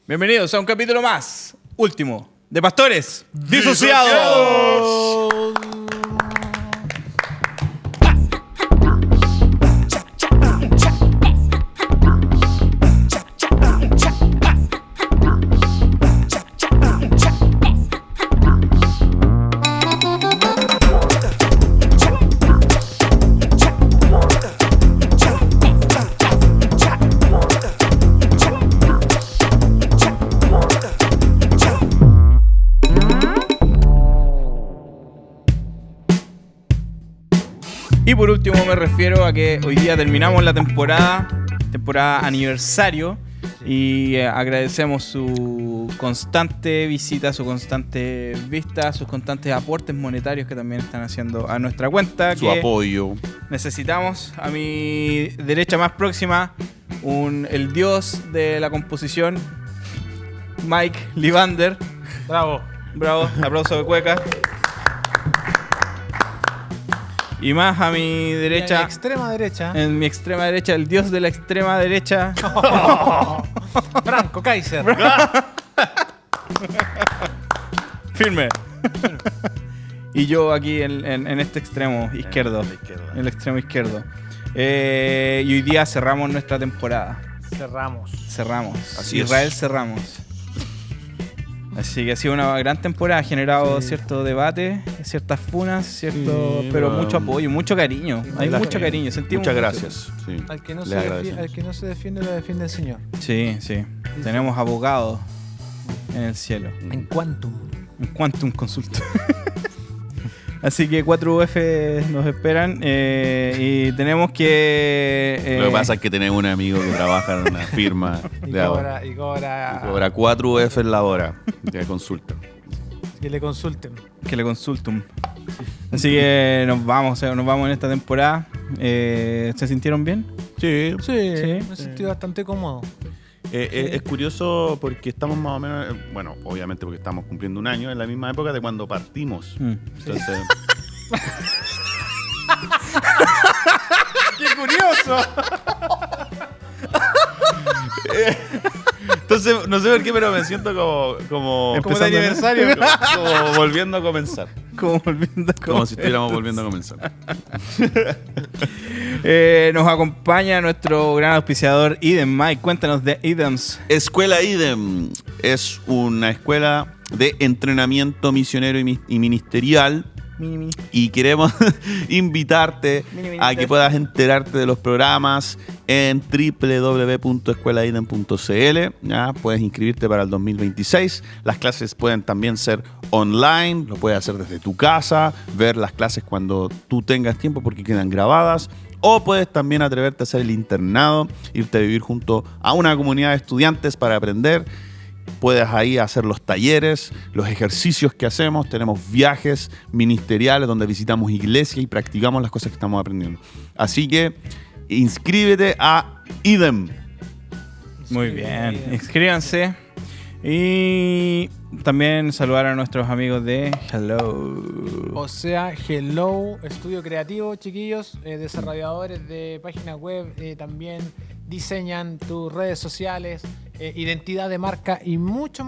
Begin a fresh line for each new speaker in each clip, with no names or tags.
Bienvenidos a un capítulo más, último, de Pastores Disociados. Y por último me refiero a que hoy día terminamos la temporada aniversario, y agradecemos su constante visita, su constante vista, sus constantes aportes monetarios que también están haciendo a nuestra cuenta.
Su apoyo.
Necesitamos a mi derecha más próxima el dios de la composición, Mike Livander.
Bravo.
Bravo, aplauso de cueca. Y más a mi derecha, en mi extrema derecha, el dios de la extrema derecha.
Franco Kaiser.
Firme. Y yo aquí en este extremo izquierdo. En el extremo izquierdo. Y hoy día cerramos nuestra temporada. Cerramos.
Así
Israel
es.
cerramos. Así que ha sido una gran temporada, ha generado cierto debate, ciertas funas, pero mucho apoyo, mucho cariño. Hay mucho cariño, sentimos
Muchas
mucho.
gracias. Sí.
Al que no
Les
se defiende, lo defiende el Señor.
Sí, sí. Tenemos abogados en el cielo.
En Quantum.
En Quantum Consult. Así que 4UF nos esperan, y tenemos que...
Lo que pasa es que tenemos un amigo que trabaja en una firma de ahora.
Y cobra.
Y cobra 4 UF en la hora de consulta.
Que le consulten.
Que le consultum. Así que nos vamos en esta temporada. ¿Se sintieron bien?
Sí.
Sí, me he sentido bastante cómodo.
Es curioso porque estamos más o menos, bueno, obviamente porque estamos cumpliendo un año en la misma época de cuando partimos. Entonces,
¡Qué curioso!
entonces, no sé por qué, pero me siento como
Como de
empezando,
aniversario.
como volviendo a comenzar. Como si estuviéramos volviendo a comenzar.
Nos acompaña nuestro gran auspiciador Idem. Mike, cuéntanos de Idems.
Escuela Idem es una escuela de entrenamiento misionero y ministerial. Y queremos invitarte a que puedas enterarte de los programas en www.escuelaidem.cl. ¿Ya? Puedes inscribirte para el 2026. Las clases pueden también ser online, lo puedes hacer desde tu casa, ver las clases cuando tú tengas tiempo porque quedan grabadas. O puedes también atreverte a hacer el internado, irte a vivir junto a una comunidad de estudiantes para aprender. Puedes ahí hacer los talleres, los ejercicios que hacemos. Tenemos viajes ministeriales donde visitamos iglesias y practicamos las cosas que estamos aprendiendo. Así que inscríbete a Idem.
Muy bien, inscríbanse. Y también saludar a nuestros amigos de Hello.
O sea, Hello, estudio creativo, chiquillos, desarrolladores de páginas web, también diseñan tus redes sociales, identidad de marca y muchos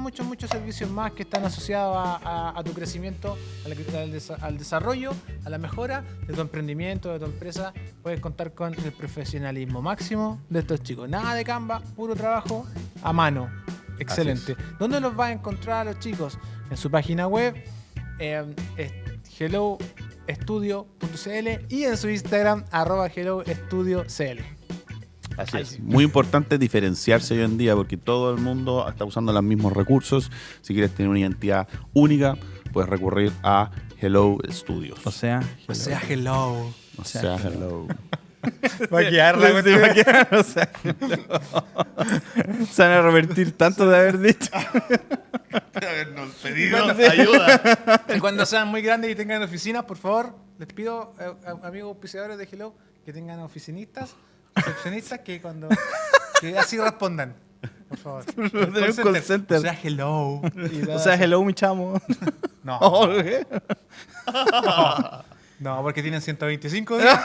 servicios más que están asociados a tu crecimiento, al desarrollo, a la mejora de tu emprendimiento, de tu empresa. Puedes contar con el profesionalismo máximo de estos chicos. Nada de Canva, puro trabajo a mano. Excelente. ¿Dónde los vas a encontrar a los chicos? En su página web, helloestudio.cl, y en su Instagram, @helloestudiocl.
Así es. Muy importante diferenciarse hoy en día porque todo el mundo está usando los mismos recursos. Si quieres tener una identidad única, puedes recurrir a Hello Studios.
O sea,
Hello.
Hello.
Va a quedar la cuestión. O sea, se van a revertir tanto de haber dicho.
Habernos pedido ayuda.
Y cuando sean muy grandes y tengan oficinas, por favor, les pido, amigos auspiciadores de Hello, que tengan oficinistas, recepcionistas, que así respondan. Por favor.
Tenemos un call center.
O sea, hello.
O sea, hello, mi chamo.
No.
¿Qué?
No, porque tienen 125 días.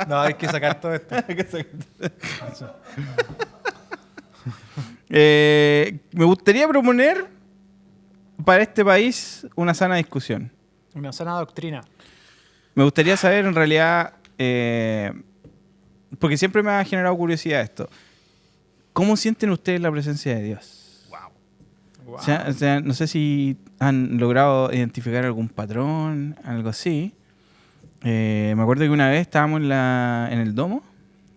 No, hay que sacar todo esto.
Me gustaría proponer para este país una sana discusión.
Una sana doctrina.
Me gustaría saber en realidad, porque siempre me ha generado curiosidad esto. ¿Cómo sienten ustedes la presencia de Dios?
Wow.
O sea, no sé si han logrado identificar algún patrón, algo así. Me acuerdo que una vez estábamos en el domo,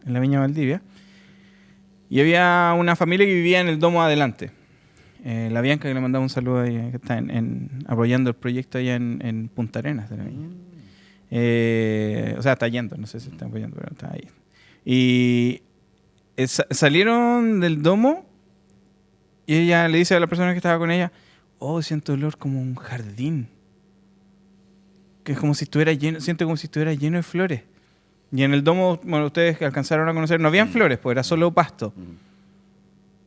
en la Viña Valdivia, y había una familia que vivía en el domo adelante. La Bianca, que le mandaba un saludo ahí, que está apoyando el proyecto allá en Punta Arenas de la Viña. O sea, está yendo, no sé si está apoyando, pero está ahí. Y salieron del domo y ella le dice a la persona que estaba con ella, oh, siento olor como un jardín. Que es como si estuviera lleno, siento como si estuviera lleno de flores. Y en el domo, bueno, ustedes que alcanzaron a conocer, no habían flores, pues era solo pasto.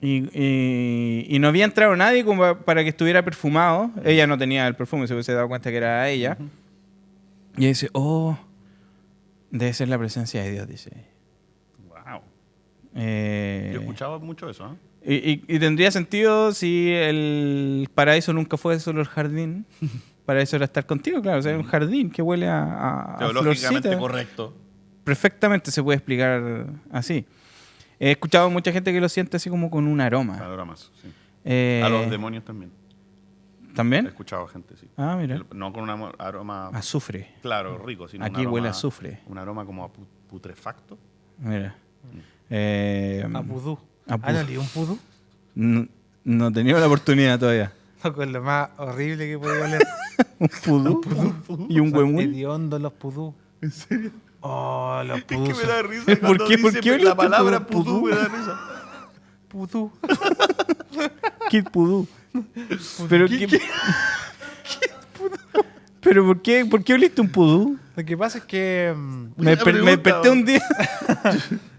Y no había entrado nadie como para que estuviera perfumado. Ella no tenía el perfume, se hubiese dado cuenta que era ella. Y ella dice, oh, debe ser la presencia de Dios, dice.
Wow. Yo he escuchado mucho eso,
y tendría sentido si el paraíso nunca fue solo el jardín. Paraíso era estar contigo, claro. O sea, un jardín que huele a
teológicamente
florcita.
correcto.
Perfectamente se puede explicar así. He escuchado mucha gente que lo siente así como con un aroma.
Aromas, sí.
Eh,
A los demonios también. He
¿También?
escuchado gente, sí.
Ah, mira.
No con un aroma,
Azufre.
claro, rico, sino un
Aquí
aroma,
huele a azufre.
un aroma como a putrefacto.
Mira.
A pudú.
a
¿Han olido un pudú?
No he tenido la oportunidad todavía.
Con lo más horrible que puede oler.
¿Un pudú? ¿Y un
Son
huemul?
hediondos los pudú.
¿En serio?
Oh, los pudú.
Es que me da risa
¿Por
cuando
qué? ¿Por
dice
qué oliste
la palabra
pudú?
pudú, me da risa.
Pudú.
Kid Pudú. Pero ¿qué? ¿Pero por qué oliste un pudú?
Lo que pasa es que
Me desperté un día.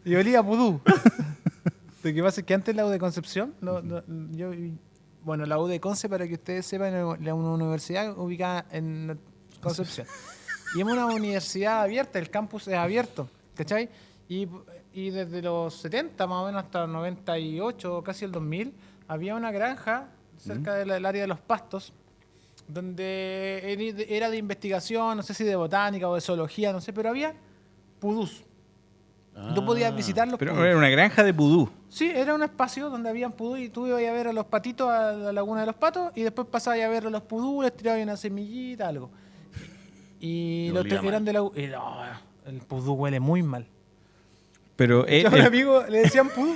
y olía a pudú. Lo que pasa es que antes la U de Concepción, la U de Conce, para que ustedes sepan, es una universidad ubicada en Concepción. Y es una universidad abierta, el campus es abierto, ¿cachai? Y desde los 70 más o menos hasta el 98, casi el 2000, había una granja cerca del área de los pastos, donde era de investigación, no sé si de botánica o de zoología, no sé, pero había pudús. Tú podías visitar los
Pero
pudús.
era una granja de pudú.
Sí, era un espacio donde habían pudú y tú ibas a ver a los patitos a la laguna de los patos y después pasabas a ver a los pudú, les tirabas una semillita, algo. Y los
olía
eran
mal.
de la... el pudú huele muy mal.
Pero
A un amigo le decían pudú.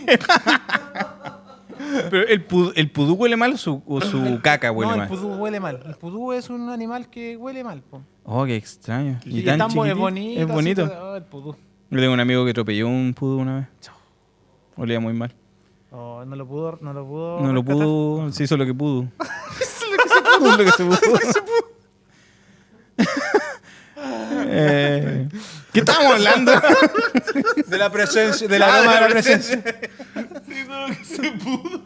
pero el pudú huele mal o su caca huele
No,
mal.
el pudú huele mal. El pudú es un animal que huele mal. Po.
Oh, qué extraño.
Y
tan
es
chiquitito.
bonito.
Es bonito.
así, el pudú.
Yo tengo un amigo que atropelló un pudú una vez. Olía muy mal.
Oh, no lo pudo.
No lo
rescatar.
pudo, se hizo lo que pudo. Hizo lo que se pudo. ¿Qué estábamos hablando?
De la presencia, de la aroma de la presencia.
Hizo lo que se pudo.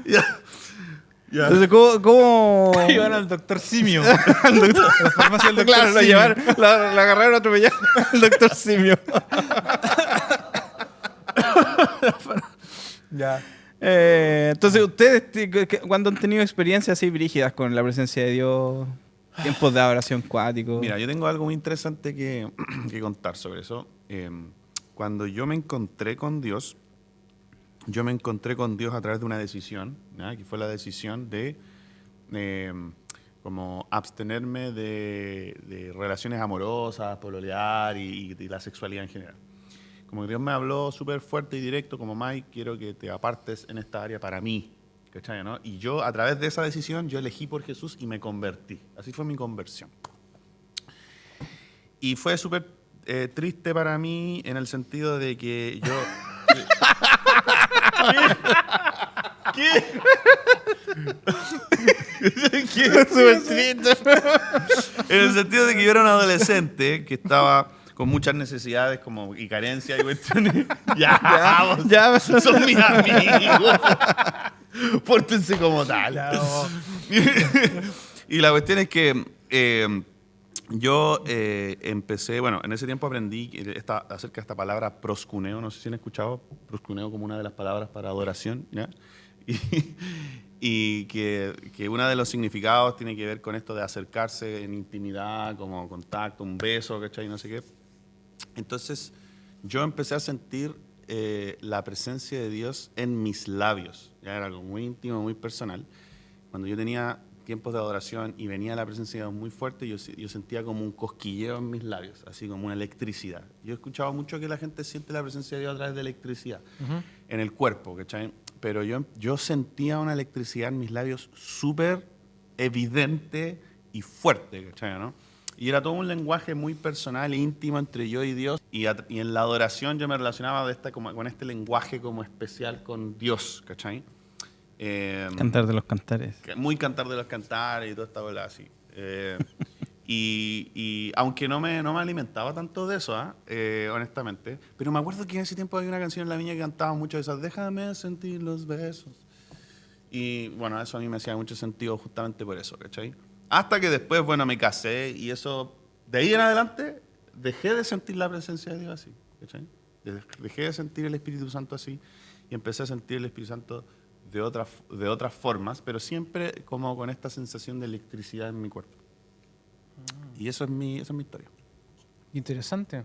Ya.
Entonces, ¿cómo?
Iban al doctor Simio.
Al doctor.
A la farmacia del doctor
Claro, lo
Simio.
llevaron, lo agarraron a atropellar al doctor Simio.
Ya.
Entonces, ustedes, cuando han tenido experiencias así brígidas con la presencia de Dios, tiempos de adoración cuático.
Mira, yo tengo algo muy interesante que contar sobre eso. Cuando yo me encontré con Dios, a través de una decisión, ¿ya? Que fue la decisión de como abstenerme de relaciones amorosas, pololear y la sexualidad en general. Como que Dios me habló súper fuerte y directo, como Mike, quiero que te apartes en esta área para mí. ¿Cachai, no? Y yo, a través de esa decisión, yo elegí por Jesús y me convertí. Así fue mi conversión. Y fue súper triste para mí en el sentido de que yo... ¿Qué?
Súper triste.
En el sentido de que yo era un adolescente que estaba con muchas necesidades como, y carencias y cuestiones.
Ya,
Son mis amigos. Pórtense como tal. Y la cuestión es que Yo empecé, bueno, en ese tiempo aprendí acerca de esta palabra proscuneo, no sé si han escuchado proscuneo como una de las palabras para adoración, ¿ya? Y que uno de los significados tiene que ver con esto de acercarse en intimidad, como contacto, un beso, ¿cachai? No sé qué. Entonces, yo empecé a sentir la presencia de Dios en mis labios. Ya era algo muy íntimo, muy personal. Cuando yo tenía tiempos de adoración y venía la presencia de Dios muy fuerte, yo sentía como un cosquilleo en mis labios, así como una electricidad. Yo he escuchado mucho que la gente siente la presencia de Dios a través de electricidad en el cuerpo, ¿cachai? Pero yo sentía una electricidad en mis labios súper evidente y fuerte, ¿cachai? ¿No? Y era todo un lenguaje muy personal e íntimo entre yo y Dios. Y en la adoración yo me relacionaba con este lenguaje como especial con Dios, ¿cachai?
Cantar de los cantares.
Muy cantar de los cantares y toda esta bola así. Y aunque no me alimentaba tanto de eso, honestamente, pero me acuerdo que en ese tiempo había una canción en La Viña que cantaba mucho de esas, déjame sentir los besos. Y bueno, eso a mí me hacía mucho sentido justamente por eso, ¿cachai? Hasta que después, bueno, me casé y eso, de ahí en adelante, dejé de sentir la presencia de Dios así, ¿cachai? Dejé de sentir el Espíritu Santo así y empecé a sentir el Espíritu Santo de otras formas, pero siempre como con esta sensación de electricidad en mi cuerpo. Y esa es mi historia.
Interesante.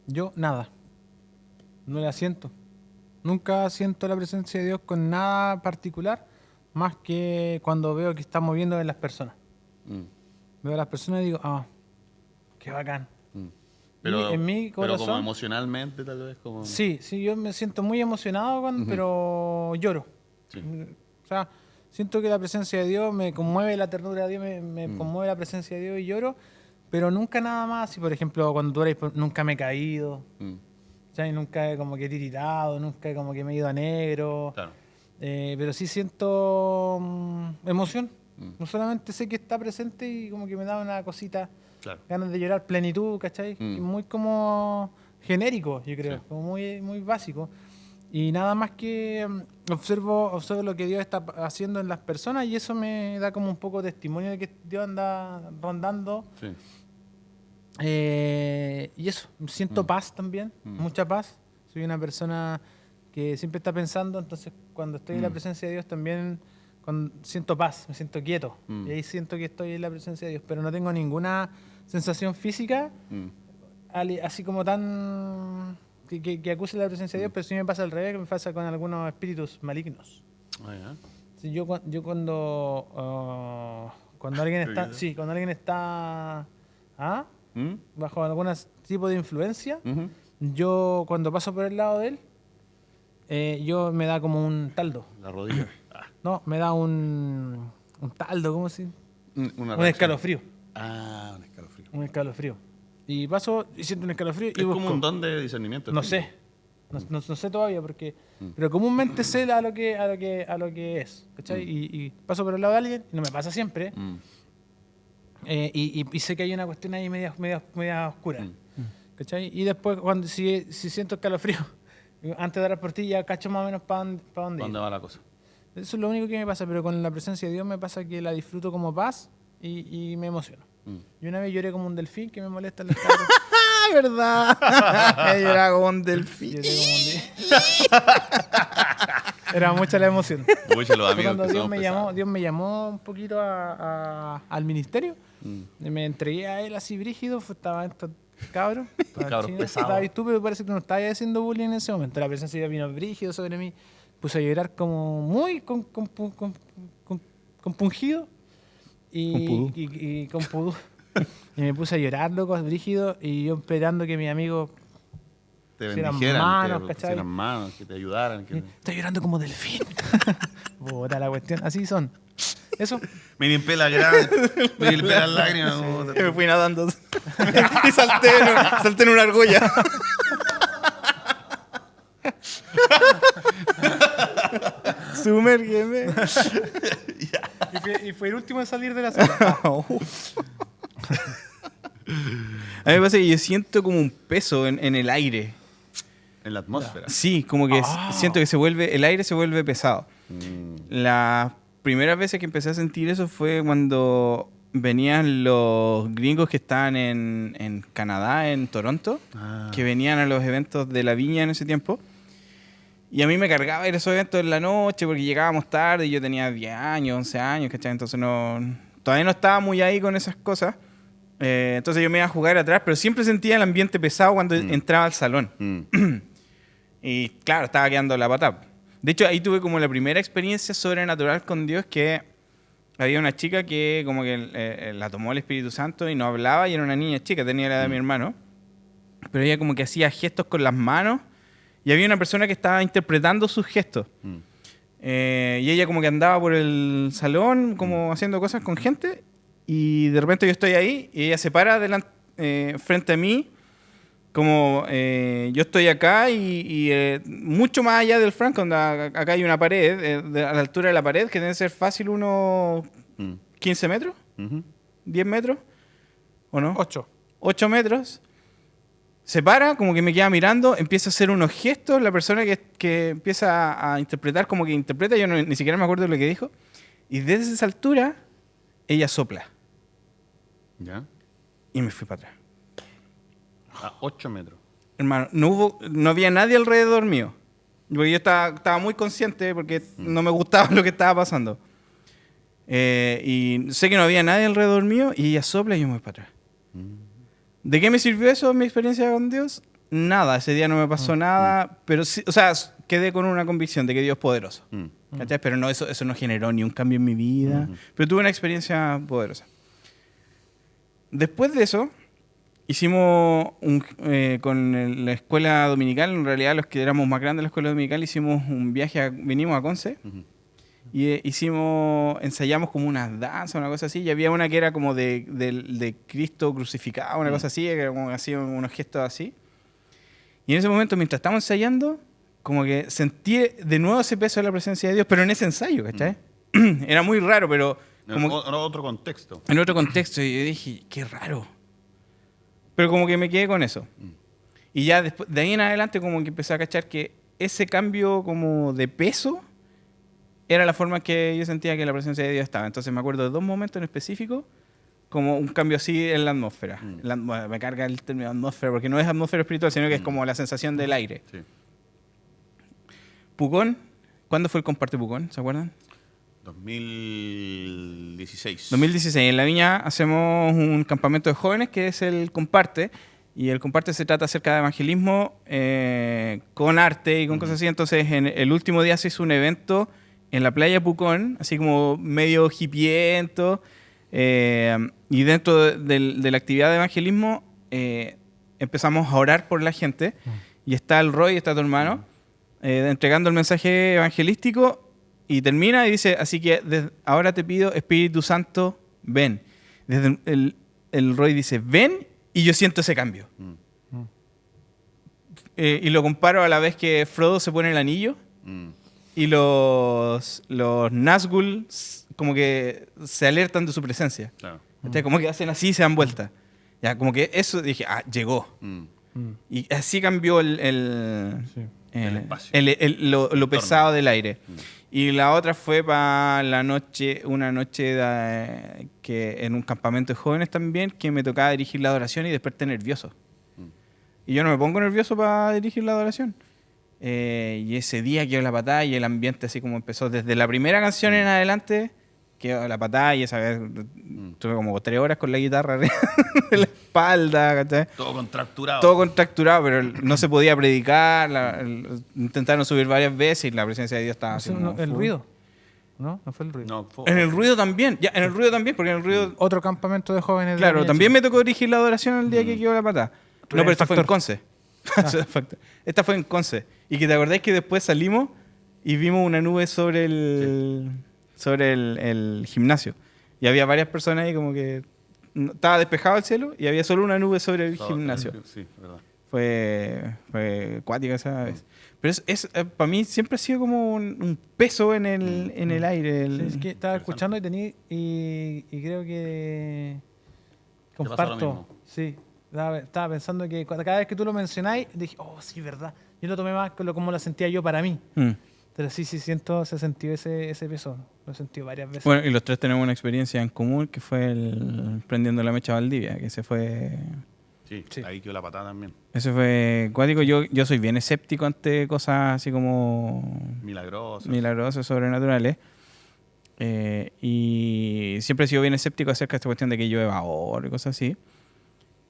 Yo, nada. No la siento. Nunca siento la presencia de Dios con nada particular, más que cuando veo que está moviendo en las personas. Veo a las personas y digo, qué bacán.
Pero,
y en mi corazón,
pero como emocionalmente, tal vez. Como...
Sí, yo me siento muy emocionado, pero lloro.
Sí.
O sea, siento que la presencia de Dios me conmueve, la ternura de Dios me conmueve la presencia de Dios y lloro, pero nunca nada más. Si, por ejemplo, cuando tú eres, nunca me he caído, ¿sabes? Nunca he como que tiritado, nunca como que me he ido a negro.
Claro.
Pero sí siento emoción. No solamente sé que está presente y como que me da una cosita, claro, ganas de llorar, plenitud, ¿cachai? Muy como genérico, yo creo, sí, como muy, muy básico. Y nada más que observo lo que Dios está haciendo en las personas y eso me da como un poco de testimonio de que Dios anda rondando. Sí. Y eso, siento paz también, mucha paz. Soy una persona que siempre está pensando, entonces cuando estoy en la presencia de Dios también siento paz, me siento quieto. Y ahí siento que estoy en la presencia de Dios, pero no tengo ninguna sensación física así como tan... Que acuse la presencia de Dios, pero sí me pasa al revés, que me pasa con algunos espíritus malignos. Sí, yo cuando alguien está... Sí, cuando alguien está... bajo algún tipo de influencia, yo cuando paso por el lado de él, yo me da como un taldo.
La rodilla.
No, me da un taldo, ¿cómo se dice? Un escalofrío.
Un escalofrío.
Un escalofrío. Y paso y siento un escalofrío.
Es como un don de discernimiento.
No sé. No sé todavía porque... Pero comúnmente sé a lo que es. ¿Cachai? Y paso por el lado de alguien, y no me pasa siempre. Y sé que hay una cuestión ahí media oscura. ¿Cachai? Y después, si siento escalofrío, antes de dar por ti ya cacho más o menos para dónde
va la cosa.
Eso es lo único que me pasa, pero con la presencia de Dios me pasa que la disfruto como paz y me emociono. Y una vez lloré como un delfín que me molesta en las cabras.
¿Verdad? Lloraba como un delfín.
Era mucha la emoción.
Mucho los amigos
cuando
que
Dios me llamó un poquito al ministerio, y me entregué a él así brígido, estaba estos cabros.
Cabros pesados.
Estaba estúpido, parece que no estaba haciendo bullying en ese momento. La presencia de Dios vino brígido sobre mí. Puse a llorar como muy compungido y con pudú. Y me puse a llorar, loco, brígido, y yo esperando que mis amigos
te bendijeran,
que pusieran
manos, que te ayudaran.
Estoy llorando como delfín. Puta la cuestión, así son. Eso.
Me limpié la grana, me limpié las lágrimas.
Sí. Me fui nadando y salté en una argolla. Sumérgueme.
Y fue el último en salir de la sala.
A mí me pasa que yo siento como un peso en el aire.
En la atmósfera.
Sí, como que siento que el aire se vuelve pesado. Las primeras veces que empecé a sentir eso fue cuando venían los gringos que estaban en Canadá, en Toronto, que venían a los eventos de la viña en ese tiempo. Y a mí me cargaba ir a esos eventos en la noche porque llegábamos tarde y yo tenía 10 años, 11 años, ¿cachai? Entonces todavía no estaba muy ahí con esas cosas. Entonces yo me iba a jugar atrás, pero siempre sentía el ambiente pesado cuando entraba al salón. Y claro, estaba quedando la patada. De hecho, ahí tuve como la primera experiencia sobrenatural con Dios, que había una chica que como que la tomó el Espíritu Santo y no hablaba, y era una niña chica, tenía la edad de mi hermano. Pero ella como que hacía gestos con las manos y había una persona que estaba interpretando sus gestos. Y ella como que andaba por el salón como haciendo cosas con gente, y de repente yo estoy ahí y ella se para frente a mí, como yo estoy acá y mucho más allá del Frank, acá hay una pared, a la altura de la pared, que debe ser fácil unos 15 metros, 10 metros, ¿o no? 8 metros. Se para, como que me queda mirando, empieza a hacer unos gestos, la persona que empieza a interpretar, como que interpreta, yo ni siquiera me acuerdo de lo que dijo, y desde esa altura, ella sopla.
¿Ya?
Y me fui para atrás.
A 8 metros.
Hermano, no había nadie alrededor mío. Porque yo estaba muy consciente porque no me gustaba lo que estaba pasando. Y sé que no había nadie alrededor mío y ella sopla y yo me voy para atrás. ¿De qué me sirvió eso en mi experiencia con Dios? Nada, ese día no me pasó nada, pero sí, o sea, quedé con una convicción de que Dios es poderoso. ¿Cachai? Pero no, eso no generó ni un cambio en mi vida. Pero tuve una experiencia poderosa. Después de eso, hicimos con la escuela dominical, en realidad los que éramos más grandes de la escuela dominical, hicimos un viaje, vinimos a Conce, y ensayamos como una danza, una cosa así, y había una que era como de Cristo crucificado, una cosa así, que era como hacía unos gestos así. Y en ese momento, mientras estábamos ensayando, como que sentí de nuevo ese peso de la presencia de Dios, pero en ese ensayo, ¿cachai? Era muy raro, pero como
En otro contexto.
en otro contexto, y yo dije, qué raro. Pero como que me quedé con eso. Y ya después, de ahí en adelante como que empecé a cachar que ese cambio como de peso era la forma en que yo sentía que la presencia de Dios estaba. Entonces me acuerdo de 2 momentos en específico, como un cambio así en la atmósfera. Bueno, me carga el término atmósfera, porque no es atmósfera espiritual, sino que es como la sensación del aire.
Sí.
Pucón, ¿cuándo fue el Comparte Pucón? ¿Se acuerdan?
2016.
2016. En La Viña hacemos un campamento de jóvenes que es el Comparte. Y el Comparte se trata acerca de evangelismo con arte y con cosas así. Entonces, el último día se hizo un evento en la playa Pucón, así como medio hipiento. Y dentro de la actividad de evangelismo empezamos a orar por la gente. Y está el Roy, está tu hermano, entregando el mensaje evangelístico. Y termina y dice, así que ahora te pido, Espíritu Santo, ven. Desde el Roy dice, ven, y yo siento ese cambio. Y lo comparo a la vez que Frodo se pone el anillo y los Nazgûl como que se alertan de su presencia.
Claro.
Entonces, como que hacen así y se dan vuelta. Ya, como que eso dije, llegó. Y así cambió el
espacio.
lo pesado del aire. Y la otra fue para una noche que en un campamento de jóvenes también, que me tocaba dirigir la adoración y desperté nervioso. Y yo no me pongo nervioso para dirigir la adoración. Y ese día quedó la patada y el ambiente así como empezó. Desde la primera canción en adelante, quedó la patada y esa vez tuve como 3 horas con la guitarra arriba de la espalda, ¿cachai?
Todo contracturado.
Todo contracturado, pero no se podía predicar. Intentaron subir varias veces y la presencia de Dios estaba así como
¿El
full.
ruido? ¿No? ¿No fue el ruido?
No, fue-
En el ruido también. Ya, en el ruido también, porque en el ruido...
Otro campamento de jóvenes. de
Claro,
la
también me
Viña
tocó dirigir la adoración el día que quedó la patada. No, pero esta fue en Conce. Esta fue en Conce. Y que te acordás que después salimos y vimos una nube sobre el gimnasio. Y había varias personas ahí como que... Estaba despejado el cielo y había solo una nube sobre el gimnasio.
Sí, verdad.
Fue cuática esa vez. Pero para mí siempre ha sido como un peso en el aire.
Sí, es que estaba escuchando y creo que
pasa lo
comparto.
mismo.
Sí, estaba pensando que cada vez que tú lo mencionáis, dije, oh, sí, verdad. Yo lo tomé más como lo sentía yo para mí. Pero sí, se sintió ese peso. Lo he sentido varias veces.
Bueno, y los tres tenemos una experiencia en común que fue el prendiendo la mecha Valdivia, que se fue...
Sí,
Sí.
ahí quedó la patada también.
Ese fue cuático. Yo soy bien escéptico ante cosas así como
Milagroso.
milagrosas, sobrenaturales. Y siempre he sido bien escéptico acerca de esta cuestión de que llueva oro y cosas así.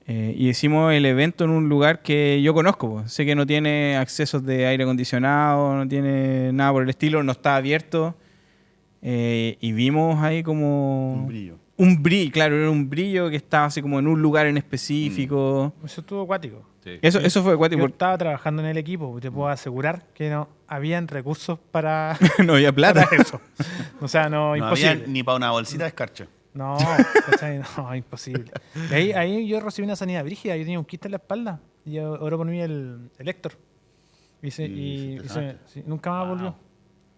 Y hicimos el evento en un lugar que yo conozco, po. Sé que no tiene accesos de aire acondicionado, no tiene nada por el estilo, no está abierto. Y vimos ahí como...
Un brillo.
Un brillo, claro, era un brillo que estaba así como en un lugar en específico.
Eso estuvo acuático.
Sí.
Eso fue cuático.
Yo estaba trabajando en el equipo, te puedo asegurar que no habían recursos para,
No había plata.
para eso. O sea, no,
No
imposible.
había ni para una bolsita de escarcha.
No, ¿cachai? No, imposible. Y ahí yo recibí una sanidad brígida, yo tenía un quiste en la espalda y oró por mí el Héctor.
Y se te sanaste.
Sí, nunca más
Wow.
volvió.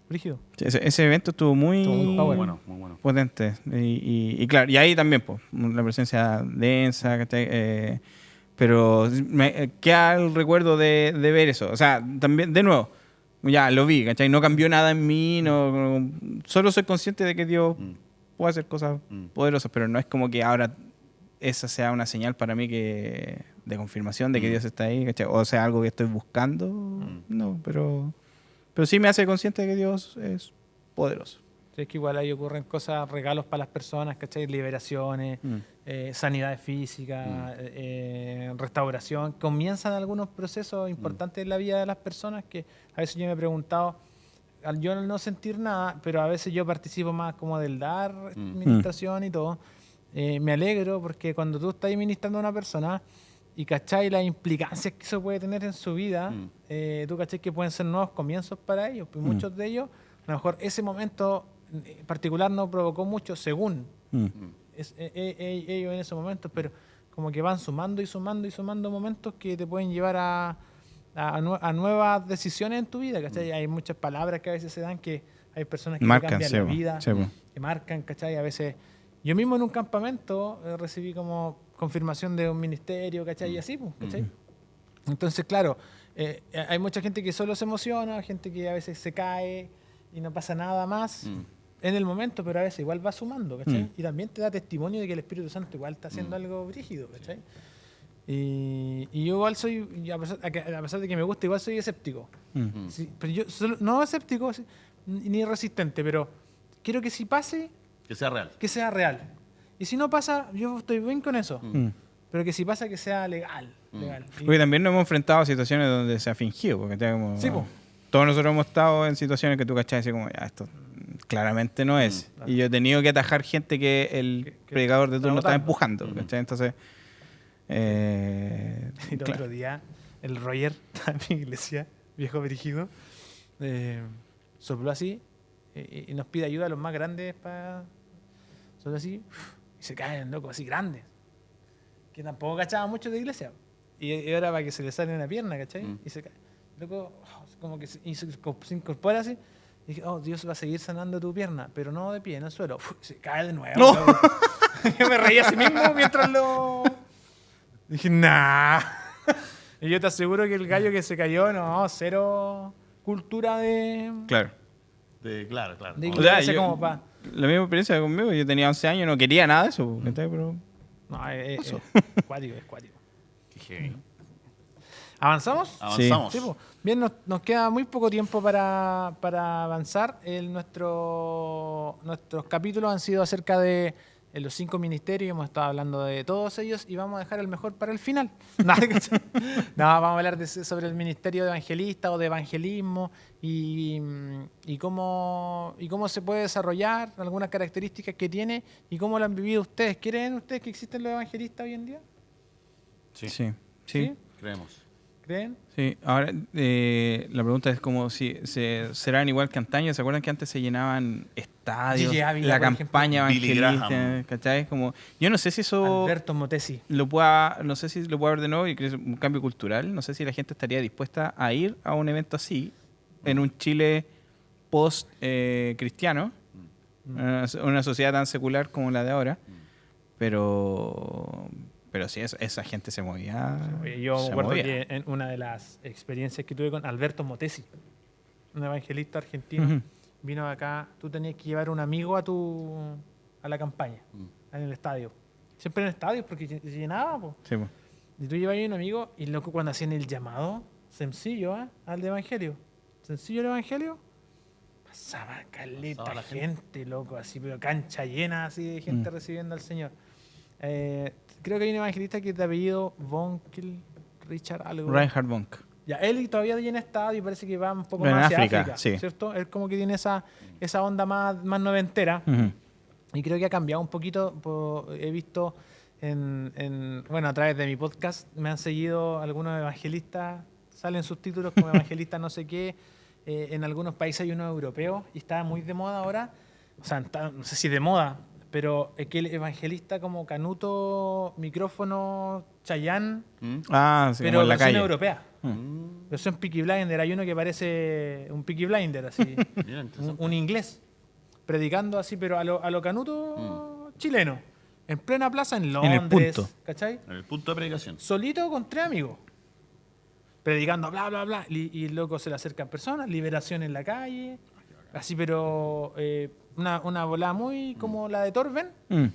Brígido.
Ese evento estuvo muy,
Estuvo muy
Muy
power.
bueno, muy bueno.
potente. Y claro, y ahí también, pues, la presencia densa, ¿cachai? Pero me queda el recuerdo de ver eso. O sea, también, de nuevo, ya lo vi, ¿cachai? No cambió nada en mí, solo soy consciente de que Dios
Mm.
puede hacer cosas poderosas, pero no es como que ahora esa sea una señal para mí de confirmación de que Dios está ahí, ¿cachai? O sea, algo que estoy buscando, no, pero sí me hace consciente de que Dios es poderoso.
Sí, es que igual ahí ocurren cosas, regalos para las personas, ¿cachai? Liberaciones, sanidades físicas, restauración. Comienzan algunos procesos importantes en la vida de las personas que a veces yo me he preguntado, al yo no sentir nada, pero a veces yo participo más como del dar administración y todo, me alegro porque cuando tú estás ministrando a una persona y cachai las implicancias que eso puede tener en su vida, tú cachai que pueden ser nuevos comienzos para ellos. Pues muchos de ellos, a lo mejor ese momento en particular no provocó mucho según ellos en esos momentos, pero como que van sumando y sumando y sumando momentos que te pueden llevar a nuevas decisiones en tu vida, ¿cachai? Hay muchas palabras que a veces se dan que hay personas que te
Marcan,
cambian
sí,
la
po,
vida,
sí, po.
que marcan, ¿cachai? A veces yo mismo en un campamento recibí como confirmación de un ministerio, ¿cachai? Y así, pues, ¿cachai? Entonces, claro, hay mucha gente que solo se emociona, gente que a veces se cae y no pasa nada más en el momento, pero a veces igual va sumando, ¿cachai? Y también te da testimonio de que el Espíritu Santo igual está haciendo algo brígido, ¿cachai? Y yo igual soy, y a pesar de que me gusta, igual soy escéptico. Sí, pero yo no escéptico ni resistente, pero quiero que si pase,
Que sea real.
que sea real. Y si no pasa, yo estoy bien con eso. Pero que si pasa, que sea legal. legal. Y-
Porque también nos hemos enfrentado a situaciones donde se ha fingido, porque
Sí, po.
todos nosotros hemos estado en situaciones que tú cachás y como, ya, esto claramente no es. Y yo he tenido que atajar gente que el predicador de turno está
votando.
empujando, ¿cachai? Entonces,
Y el
claro.
otro día, el Roger, en mi iglesia, viejo brígido, sopló así y nos pide ayuda a los más grandes para... Sopló así y se caen, loco, así grandes. Que tampoco cachaban mucho de iglesia. Y era para que se le sale una pierna, ¿cachai? Y se cae. Loco, como que se incorpora así. Y dije, oh, Dios va a seguir sanando tu pierna, pero no de pie, en el suelo. Uf, se cae de nuevo.
No.
loco. Yo me reía así mismo mientras lo... Dije, nah. Y yo te aseguro que el gallo que se cayó, no, cero cultura de...
claro.
Claro, claro.
De-
O sea,
Iglesia como pa-
la misma experiencia conmigo, yo tenía 11 años, no quería nada de eso, ¿cachai? Pero
No, es cuático, es cuático.
Qué heavy.
¿Avanzamos?
Avanzamos.
Sí, pues. Bien, nos queda muy poco tiempo para avanzar. Nuestros capítulos han sido acerca de los 5 ministerios, hemos estado hablando de todos ellos y vamos a dejar el mejor para el final. No, vamos a hablar sobre el ministerio de evangelista o de evangelismo y cómo se puede desarrollar, algunas características que tiene y cómo lo han vivido ustedes. ¿Creen ustedes que existen los evangelistas hoy en día?
sí.
Creemos.
¿Creen?
Sí, ahora la pregunta es como si serán igual que antaño. ¿Se acuerdan que antes se llenaban estadios?
Gigi Ávila,
La
por
campaña
Billy
evangelista,
Graham.
¿cachai? Como, yo no sé si eso
Alberto Motesi.
no sé si lo pueda ver de nuevo y que es un cambio cultural. No sé si la gente estaría dispuesta a ir a un evento así en un Chile post cristiano, una sociedad tan secular como la de ahora. Pero sí, esa gente se movía.
Oye, yo me
se
acuerdo
movía.
que en una de las experiencias que tuve con Alberto Motesi, un evangelista argentino,
Ujú.
vino acá, tú tenías que llevar un amigo a la campaña, en el estadio. Siempre en el estadio, porque se llenaba, po.
Sí, po.
Y tú llevabas un amigo, y loco, cuando hacían el llamado, sencillo, al de evangelio. Sencillo el evangelio, pasaba caleta
Pasaba la
gente, loco, así, pero cancha llena, así de gente recibiendo al Señor. Creo que hay un evangelista que es de apellido Bonkel, Richard algo.
Reinhard Bonk.
Ya, él todavía llena estadio y parece que va un poco
En
más hacia
África,
África,
sí.
¿cierto? Él como que tiene esa onda más noventera.
Ujú.
Y creo que ha cambiado un poquito. He visto bueno, a través de mi podcast me han seguido algunos evangelistas, salen sus títulos como evangelistas no sé qué. En algunos países hay unos europeos y está muy de moda ahora. O sea, no sé si de moda, pero es que el evangelista como Canuto, micrófono, Chayanne,
Ah, sí,
pero
como en la
versión
calle.
europea. Versión Peaky Blinder. Hay uno que parece un Peaky Blinder, así.
Mira, interesante.
un inglés. Predicando así, pero a lo Canuto chileno. En plena plaza en
el
Londres.
punto.
¿Cachai?
En el punto de predicación.
Solito con 3 amigos. Predicando bla, bla, bla. Y el loco se le acercan personas. Liberación en la calle. Así, pero una volada muy como la de Torben.
Mm.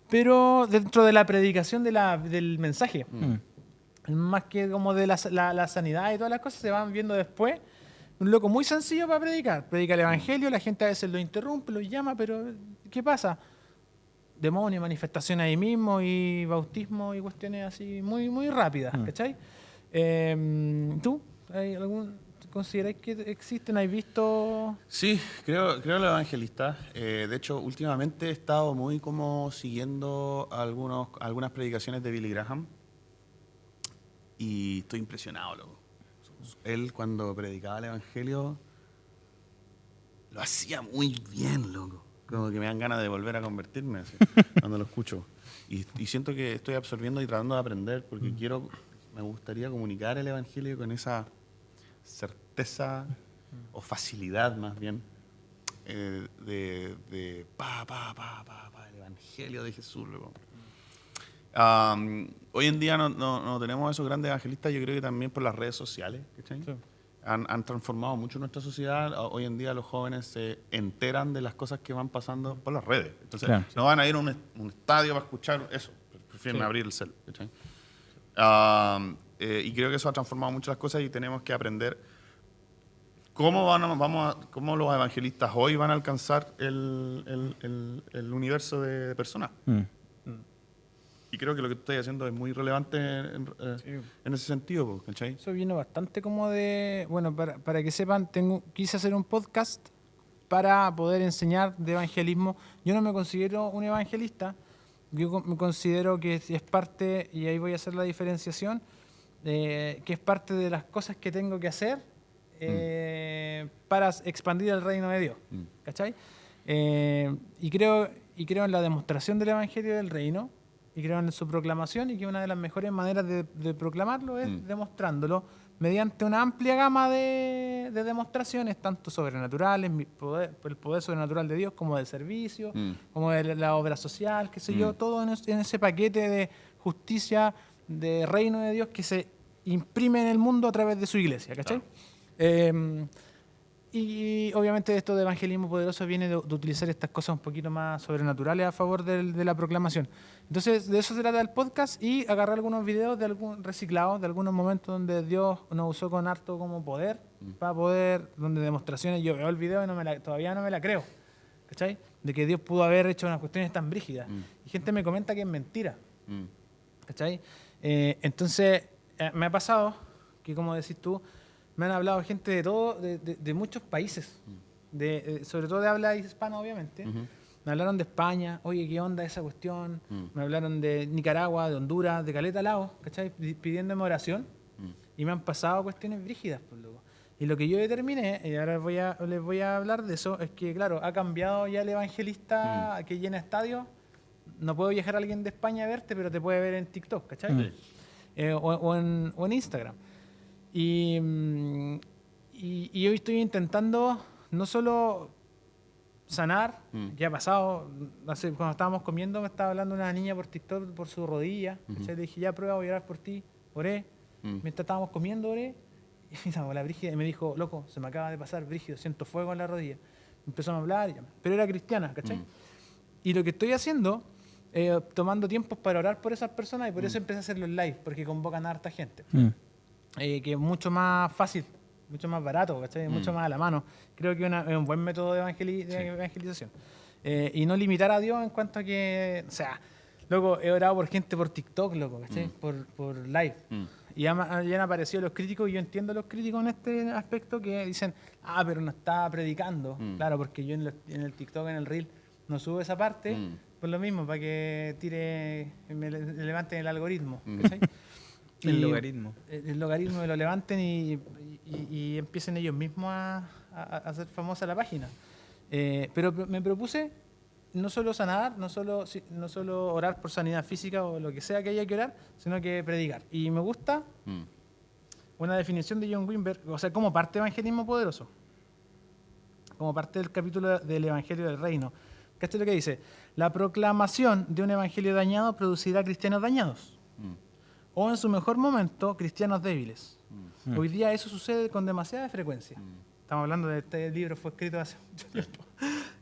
Pero dentro de la predicación del mensaje.
Mm.
Más que como de la sanidad y todas las cosas se van viendo después. Un loco muy sencillo para predicar. Predica el evangelio, la gente a veces lo interrumpe, lo llama, pero ¿qué pasa? Demonios, manifestaciones ahí mismo y bautismo y cuestiones así muy, muy rápidas, ¿cachai? ¿Tú? ¿Consideráis que existen? ¿Has visto?
Sí, creo los evangelistas. De hecho, últimamente he estado muy como siguiendo algunas predicaciones de Billy Graham y estoy impresionado, loco. Él cuando predicaba el evangelio lo hacía muy bien, loco. Como que me dan ganas de volver a convertirme así, cuando lo escucho. Y siento que estoy absorbiendo y tratando de aprender porque me gustaría comunicar el evangelio con esa certeza o facilidad más bien de el evangelio de Jesús, loco. Hoy en día no tenemos esos grandes evangelistas, yo creo que también por las redes sociales, ¿cachai?
Sí.
Han transformado mucho nuestra sociedad. Hoy en día los jóvenes se enteran de las cosas que van pasando por las redes. Entonces,
Claro.
no van a ir a un estadio para escuchar eso. Prefieren
Sí.
abrir el cel. ¿Cachai? Y creo que eso ha transformado mucho las cosas y tenemos que aprender cómo los evangelistas hoy van a alcanzar el universo de personas.
Mm.
Y creo que lo que tú estás haciendo es muy relevante en ese sentido, po, ¿cachai?
Eso vino bastante como de... Bueno, para que sepan, quise hacer un podcast para poder enseñar de evangelismo. Yo no me considero un evangelista. Yo me considero que es parte, y ahí voy a hacer la diferenciación, que es parte de las cosas que tengo que hacer para expandir el reino de Dios. ¿Cachai? Y creo en la demostración del evangelio del reino, y creo en su proclamación, y que una de las mejores maneras de proclamarlo es demostrándolo mediante una amplia gama de demostraciones, tanto sobrenaturales, el poder sobrenatural de Dios, como del servicio, como de la obra social, qué sé yo, todo en ese paquete de justicia, de reino de Dios que se imprime en el mundo a través de su iglesia, ¿cachai? Y obviamente esto de evangelismo poderoso viene de utilizar estas cosas un poquito más sobrenaturales a favor de la proclamación. Entonces, de eso se trata el podcast y agarrar algunos videos reciclados de algunos momentos donde Dios nos usó con harto como poder, para poder, donde demostraciones, yo veo el video y todavía no me la creo, ¿cachai? De que Dios pudo haber hecho unas cuestiones tan brígidas. Y gente me comenta que es mentira, ¿cachai? Entonces, me ha pasado que, como decís tú, me han hablado gente de todo, de muchos países, sobre todo de habla hispana, obviamente. Me hablaron de España, oye, ¿qué onda esa cuestión? Me hablaron de Nicaragua, de Honduras, de Caleta Laos, ¿cachai? Pidiéndome oración. Y me han pasado cuestiones brígidas, por loco. Y lo que yo determiné, y ahora les voy a hablar de eso, es que, claro, ha cambiado ya el evangelista que llena estadios. No puedo viajar a alguien de España a verte, pero te puede ver en TikTok, ¿cachai? O en Instagram. Y hoy estoy intentando no solo sanar, que ha pasado, cuando estábamos comiendo me estaba hablando una niña por TikTok por su rodilla, le dije, ya prueba, voy a orar por ti, oré, mientras estábamos comiendo oré, Y la Brígida me dijo, loco, se me acaba de pasar, Brígido, siento fuego en la rodilla. Empezó a hablar, pero era cristiana, ¿cachai? Y lo que estoy haciendo, tomando tiempos para orar por esas personas, y por eso empecé a hacer los live, porque convocan a harta gente. Que es mucho más fácil, mucho más barato, ¿cachai? Mucho más a la mano. Creo que es un buen método de evangelización. Y no limitar a Dios en cuanto a que, o sea, loco, he orado por gente por TikTok, loco, ¿cachai? Por live. Y ya han aparecido los críticos, y yo entiendo a los críticos en este aspecto que dicen, pero no está predicando. Claro, porque yo en el TikTok, en el Reel, no subo esa parte, por lo mismo, para que me levanten el algoritmo, ¿cachai?
El logaritmo.
El logaritmo me lo levanten y empiecen ellos mismos a hacer famosa la página. Pero me propuse no solo sanar, no solo orar por sanidad física o lo que sea que haya que orar, sino que predicar. Y me gusta una definición de John Wimber, o sea, como parte de evangelismo poderoso, como parte del capítulo del Evangelio del Reino. ¿Cachai lo que dice? La proclamación de un evangelio dañado producirá cristianos dañados. O en su mejor momento, cristianos débiles. Hoy día eso sucede con demasiada frecuencia. Estamos hablando de este libro, fue escrito hace mucho tiempo.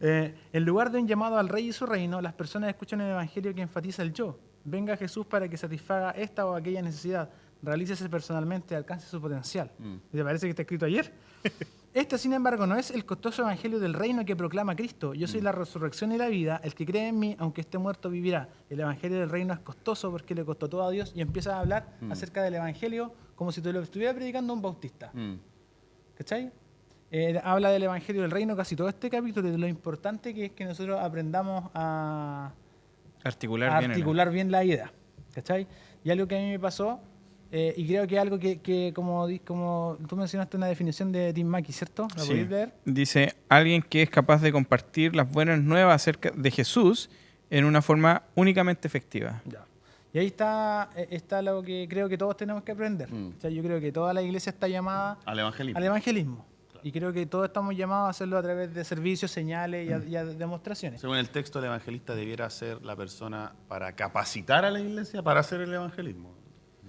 En lugar de un llamado al rey y su reino, las personas escuchan el evangelio que enfatiza el yo. Venga Jesús para que satisfaga esta o aquella necesidad. Realícese personalmente, alcance su potencial. ¿Y te parece que está escrito ayer? Este, sin embargo, no es el costoso evangelio del reino que proclama Cristo. Yo soy la resurrección y la vida. El que cree en mí, aunque esté muerto, vivirá. El evangelio del reino es costoso porque le costó todo a Dios. Y empieza a hablar acerca del evangelio como si te lo estuviera predicando un bautista. ¿Cachai? Habla del evangelio del reino casi todo este capítulo, de lo importante que es que nosotros aprendamos a articular bien la idea. ¿Cachai? Y algo que a mí me pasó, y creo que algo que como tú mencionaste una definición de Tim Mackey, ¿cierto? ¿La podéis leer?
Dice, alguien que es capaz de compartir las buenas nuevas acerca de Jesús en una forma únicamente efectiva.
Ya. Y ahí está lo que creo que todos tenemos que aprender. O sea, yo creo que toda la iglesia está llamada
Al evangelismo.
Y creo que todos estamos llamados a hacerlo a través de servicios, señales y a demostraciones.
Según el texto, el evangelista debiera ser la persona para capacitar a la iglesia para hacer el evangelismo.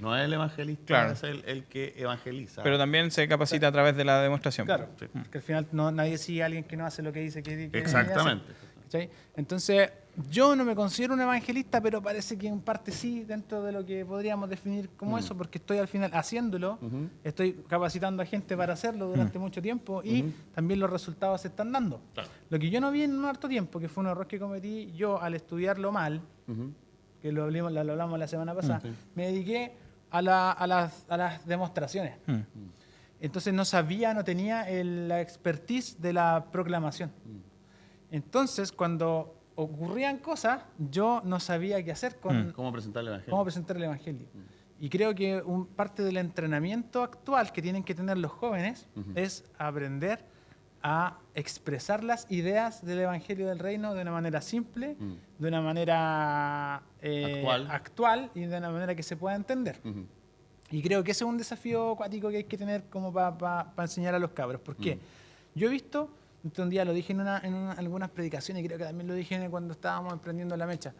No es el evangelista,
Claro.
es el que evangeliza.
Pero también se capacita a través de la demostración.
Claro,
Sí.
que al final nadie sigue a alguien que no hace lo que dice que
Exactamente.
hace. ¿Cachai? Entonces, yo no me considero un evangelista, pero parece que en parte sí, dentro de lo que podríamos definir como eso, porque estoy al final haciéndolo, estoy capacitando a gente para hacerlo durante mucho tiempo y también los resultados se están dando.
Claro.
Lo que yo no vi en un harto tiempo, que fue un error que cometí yo al estudiarlo mal, que lo hablamos la semana pasada, me dediqué a las demostraciones. Entonces no tenía la expertise de la proclamación. Entonces, cuando ocurrían cosas, yo no sabía qué hacer con
¿Cómo presentar el evangelio?
cómo presentar el evangelio. Y creo que parte del entrenamiento actual que tienen que tener los jóvenes es aprender a expresar las ideas del evangelio del reino de una manera simple, de una manera actual y de una manera que se pueda entender. Y creo que ese es un desafío acuático que hay que tener como para enseñar a los cabros. ¿Por qué? Yo he visto, un día lo dije en algunas predicaciones, y creo que también lo dije cuando estábamos emprendiendo la mecha,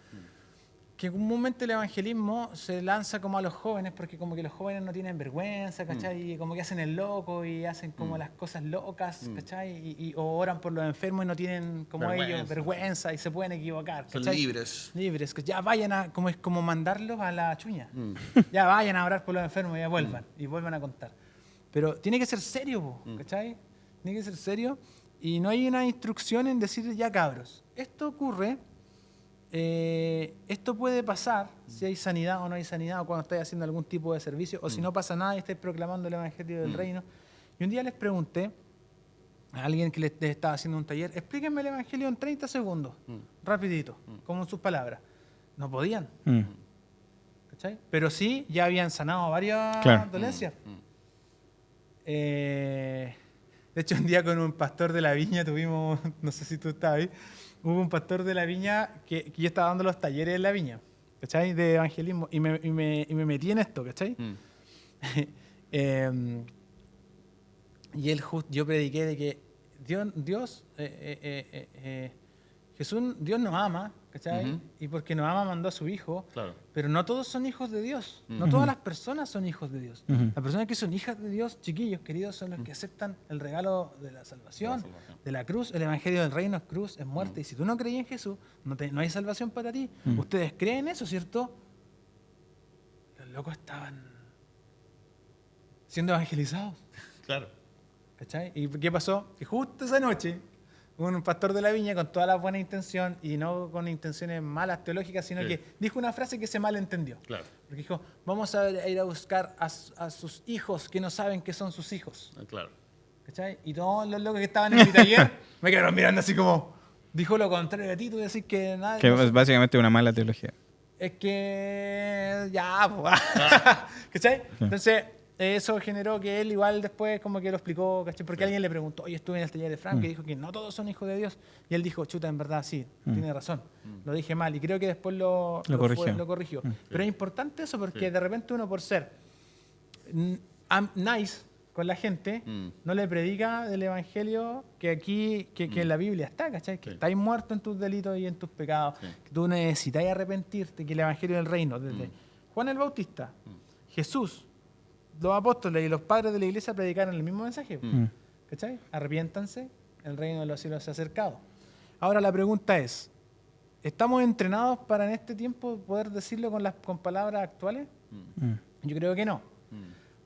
que comúnmente el evangelismo se lanza como a los jóvenes, porque como que los jóvenes no tienen vergüenza, ¿cachai? Y como que hacen el loco y hacen como las cosas locas, ¿cachai? O oran por los enfermos y no tienen como ellos vergüenza y se pueden equivocar, ¿cachai?
Son libres.
Libres, que ya vayan como es como mandarlos a la chuña. Ya vayan a orar por los enfermos y ya vuelvan, y vuelvan a contar. Pero tiene que ser serio, ¿cachai? Tiene que ser serio y no hay una instrucción en decir, ya cabros, esto ocurre, esto puede pasar si hay sanidad o no hay sanidad, o cuando estáis haciendo algún tipo de servicio, o si no pasa nada y estáis proclamando el evangelio del reino. Y un día les pregunté a alguien que les estaba haciendo un taller, explíquenme el evangelio en 30 segundos, rapidito, como en sus palabras. No podían. ¿Cachai? Pero sí, ya habían sanado varias dolencias. De hecho, un día con un pastor de la viña tuvimos, no sé si tú estabas ahí, hubo un pastor de la viña que yo estaba dando los talleres en la viña, ¿cachai? De evangelismo, y me metí en esto, ¿cachai? Y yo prediqué de que Dios Dios nos ama, ¿cachai?
Ujú.
Y porque nos ama mandó a su hijo,
Claro.
pero no todos son hijos de Dios. No todas las personas son hijos de Dios.
Ujú.
Las personas que son hijas de Dios, chiquillos, queridos, son los que aceptan el regalo de la salvación, de la cruz. El evangelio del reino es cruz, es muerte. Y si tú no creías en Jesús, no hay salvación para ti. Ustedes creen eso, ¿cierto? Los locos estaban siendo evangelizados.
Claro.
¿Cachai? ¿Y qué pasó? Que justo esa noche, un pastor de la viña con toda la buena intención y no con intenciones malas teológicas, sino
Sí.
que dijo una frase que se malentendió.
Claro.
Porque dijo, vamos a ir a buscar a sus hijos que no saben que son sus hijos.
Claro.
¿Cachai? Y todos los locos que estaban en mi taller me quedaron mirando así como, dijo lo contrario de ti, tú decís que nada.
Que
no sé.
es básicamente una mala teología.
Es que ya, pues. ¿Cachai? Entonces, eso generó que él igual después como que lo explicó, ¿cachai? Porque alguien le preguntó, oye, estuve en el taller de Frank, y dijo que no todos son hijos de Dios. Y él dijo, chuta, en verdad sí, tiene razón. Lo dije mal. Y creo que después lo corrigió. Pero es importante eso porque de repente uno por ser nice con la gente, no le predica del evangelio que aquí, que en la Biblia está, ¿cachai? Que estáis muertos en tus delitos y en tus pecados, que tú necesitas arrepentirte, que el evangelio del reino, desde Juan el Bautista, Jesús, los apóstoles y los padres de la iglesia predicaron el mismo mensaje, ¿cachai? Arrepiéntanse, el reino de los cielos se ha acercado. Ahora la pregunta es, ¿estamos entrenados para en este tiempo poder decirlo con palabras actuales? Yo creo que no.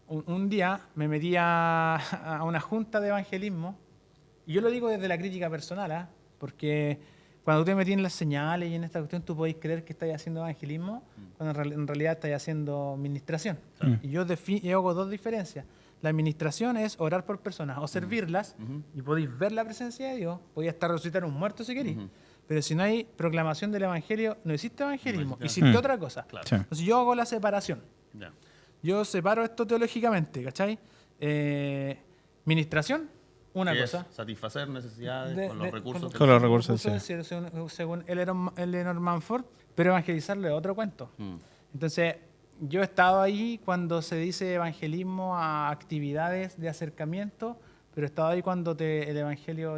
Un día me metí a una junta de evangelismo, y yo lo digo desde la crítica personal, porque cuando tú te metí en las señales y en esta cuestión, tú podéis creer que estás haciendo evangelismo, cuando en realidad estás haciendo administración. Y yo hago dos diferencias. La administración es orar por personas o servirlas, y podéis ver la presencia de Dios, podéis hasta resucitar un muerto si queréis. Pero si no hay proclamación del evangelio, no existe evangelismo, existe otra cosa.
Claro.
Sí.
Entonces yo hago la separación.
Ya.
Yo separo esto teológicamente, ¿cachai? Ministración, una
¿Qué
cosa.
es? Satisfacer necesidades con los recursos.
Con los recursos
del cielo, según Eleanor Manford, pero evangelizarlo es otro cuento. Entonces, yo he estado ahí cuando se dice evangelismo a actividades de acercamiento, pero he estado ahí cuando el evangelio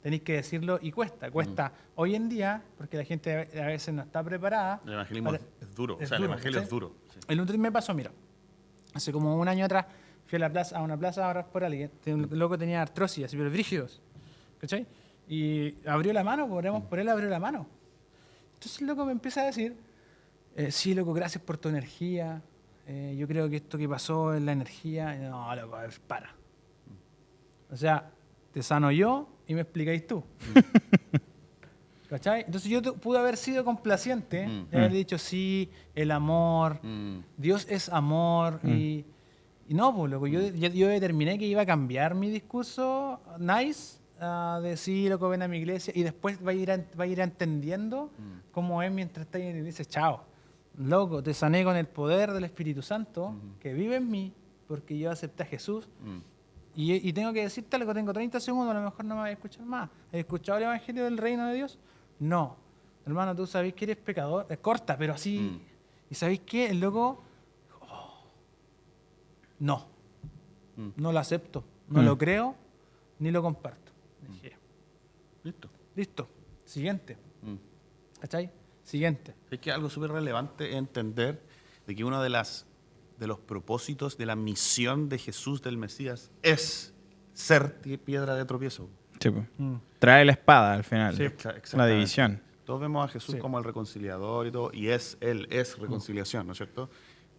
tenéis que decirlo y cuesta. Cuesta hoy en día, porque la gente a veces no está preparada.
El evangelismo es duro.
es
O sea, el
duro,
evangelio
¿sí?
es duro. Sí.
El otro día me pasó, mira, hace como un año atrás fui a una plaza a orar por alguien. Un loco tenía artrosis, así, pero brígidos, ¿cachai? Y abrió la mano, oremos por él, abrió la mano. Entonces el loco me empieza a decir, sí, loco, gracias por tu energía. Yo creo que esto que pasó es la energía. Y no, loco, a ver, para. O sea, te sano yo y me explicáis tú. ¿Cachai? Entonces yo pude haber sido complaciente y haber dicho, sí, el amor, Dios es amor. Y no, pues, loco, yo determiné que iba a cambiar mi discurso nice, de sí, loco, ven a mi iglesia, y después va a ir entendiendo cómo es mientras está en la iglesia. Chao, loco, te sané con el poder del Espíritu Santo que vive en mí, porque yo acepté a Jesús. Y tengo que decirte algo, tengo 30 segundos, a lo mejor no me vas a escuchar más. ¿Has escuchado el Evangelio del Reino de Dios? No. Hermano, tú sabés que eres pecador. Es corta, pero así. ¿Y sabéis qué? El loco, no. No lo acepto. No lo creo, ni lo comparto. Dije, listo. Siguiente. ¿Cachai? Siguiente.
Es que algo súper relevante es entender de que uno de los propósitos de la misión de Jesús del Mesías es ser piedra de tropiezo.
Sí, pues. Trae la espada al final.
Sí,
La
Exactamente.
división.
Todos vemos a Jesús
Sí.
como el reconciliador y todo, y Él es reconciliación, ¿no es cierto?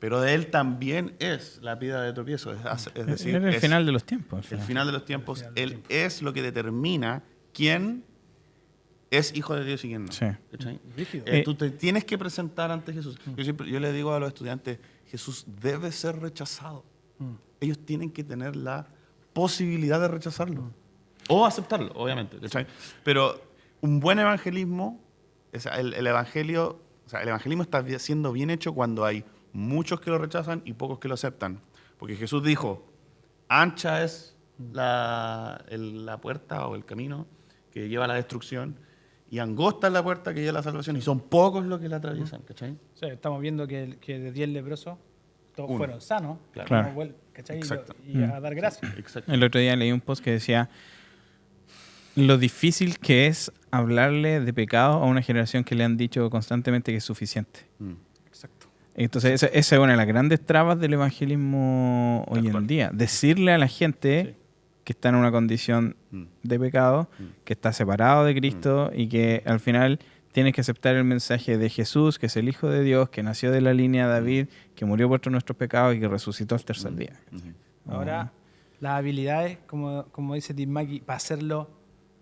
Pero de Él también es la piedra de tropiezo, es decir,
Es el
es
final de los tiempos. al
el
final.
final de los tiempos.
El final de los
Él es lo que determina quién es hijo de Dios y quién no.
Sí.
¿Cachai?
Rígido.
Tú te tienes que presentar ante Jesús. Yo le digo a los estudiantes, Jesús debe ser rechazado. Ellos tienen que tener la posibilidad de rechazarlo. O aceptarlo, obviamente. ¿Cachai? Pero un buen evangelismo, o sea, el evangelismo está siendo bien hecho cuando hay muchos que lo rechazan y pocos que lo aceptan. Porque Jesús dijo, ancha es la puerta o el camino que lleva a la destrucción, y angosta es la puerta que lleva a la salvación, y son pocos los que la atraviesan, ¿cachai?
O sea, estamos viendo que de 10 leprosos, todos
Uno.
fueron sanos.
Claro.
¿Cachai?
Exacto.
Y a dar gracias.
Exacto.
El otro día leí un post que decía lo difícil que es hablarle de pecado a una generación que le han dicho constantemente que es suficiente.
Exacto.
Entonces, esa es una de las grandes trabas del evangelismo hoy en día. Decirle a la gente que está en una condición de pecado, que está separado de Cristo y que al final tienes que aceptar el mensaje de Jesús, que es el Hijo de Dios, que nació de la línea de David, que murió por todos nuestros pecados y que resucitó al tercer día.
Ahora, las habilidades, como dice Tim Mackey, para hacerlo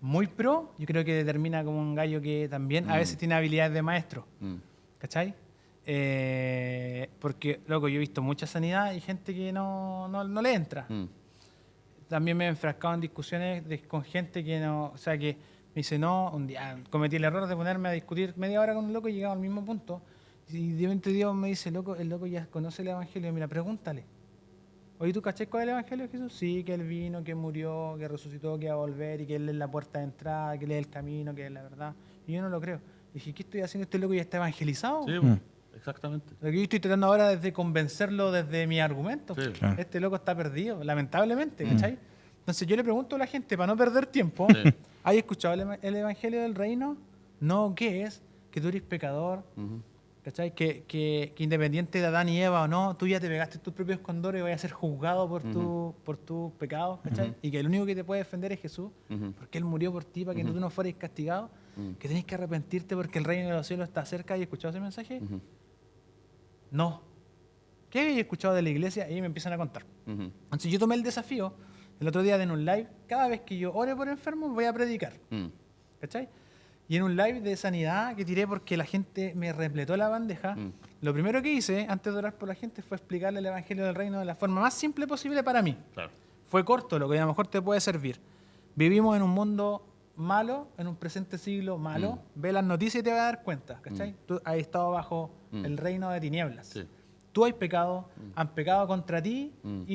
muy pro, yo creo que determina como un gallo que también a veces tiene habilidades de maestro. ¿Cachai? Porque, loco, yo he visto mucha sanidad y gente que no le entra. También me he enfrascado en discusiones con gente que no, o sea, que me dice, no, un día cometí el error de ponerme a discutir media hora con un loco y llegaba al mismo punto. Y de repente Dios me dice, loco, el loco ya conoce el Evangelio, mira, pregúntale. Oye, ¿tú cachai cuál es el Evangelio de Jesús? Sí, que Él vino, que murió, que resucitó, que va a volver y que Él es la puerta de entrada, que Él es el camino, que es la verdad. Y yo no lo creo. Dije, ¿qué estoy haciendo? ¿Este loco ya está evangelizado?
Sí, exactamente.
Lo que yo estoy tratando ahora es de convencerlo desde mi argumento.
Sí.
Claro.
Este loco está perdido, lamentablemente, ¿cachai? Entonces yo le pregunto a la gente, para no perder tiempo,
Sí.
¿has escuchado el Evangelio del Reino? No, ¿qué es? Que tú eres pecador, ¿cachai? Que independiente de Adán y Eva o no, tú ya te pegaste tus propios condores y vas a ser juzgado por tus pecados, ¿cachai? Y que el único que te puede defender es Jesús, porque Él murió por ti, para que tú no fueras castigado, que tenés que arrepentirte porque el reino de los cielos está cerca. ¿Has escuchado ese mensaje? No. ¿Qué habéis escuchado de la iglesia? Y me empiezan a contar. Entonces yo tomé el desafío, el otro día en un live, cada vez que yo ore por enfermos voy a predicar. ¿Cachai? Y en un live de sanidad que tiré porque la gente me repletó la bandeja, lo primero que hice antes de orar por la gente fue explicarle el Evangelio del Reino de la forma más simple posible para mí.
Claro.
Fue corto, lo que a lo mejor te puede servir. Vivimos en un mundo malo, en un presente siglo malo. Ve las noticias y te vas a dar cuenta, ¿cachai? Tú has estado bajo el reino de tinieblas.
Sí.
Tú has pecado, han pecado contra ti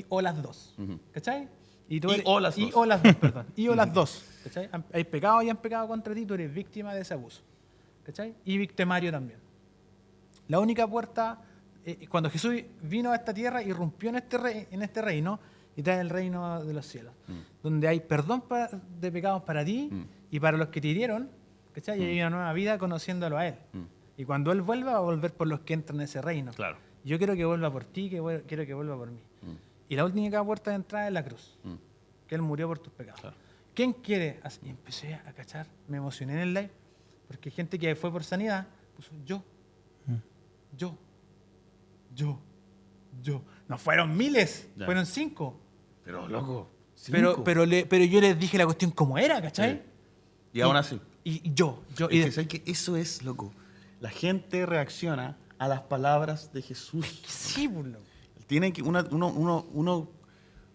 o las dos, ¿cachai?
O las dos.
O las dos, perdón. Y o las dos, ¿cachai? Hay pecado y han pecado contra ti, tú eres víctima de ese abuso, ¿cachai? Y victimario también. La única puerta, cuando Jesús vino a esta tierra, irrumpió en este reino y trae el reino de los cielos, donde hay perdón de pecados para ti y para los que te hirieron, ¿cachai? Y hay una nueva vida conociéndolo a Él. Y cuando Él vuelva, va a volver por los que entran en ese reino.
Claro.
Yo quiero que vuelva por ti, quiero que vuelva por mí. Y la única puerta de entrada es la cruz, que Él murió por tus pecados.
Claro.
¿Quién quiere? Y empecé a cachar, me emocioné en el live, porque hay gente que fue por sanidad, puso yo. No fueron miles,
Ya.
fueron 5.
Pero, loco.
Pero yo les dije la cuestión como era, ¿cachai?
Sí. Y aún así.
Y yo.
Es que, ¿sabes qué? Eso es, loco. La gente reacciona a las palabras de Jesús.
Sí, pues, loco.
Tiene que uno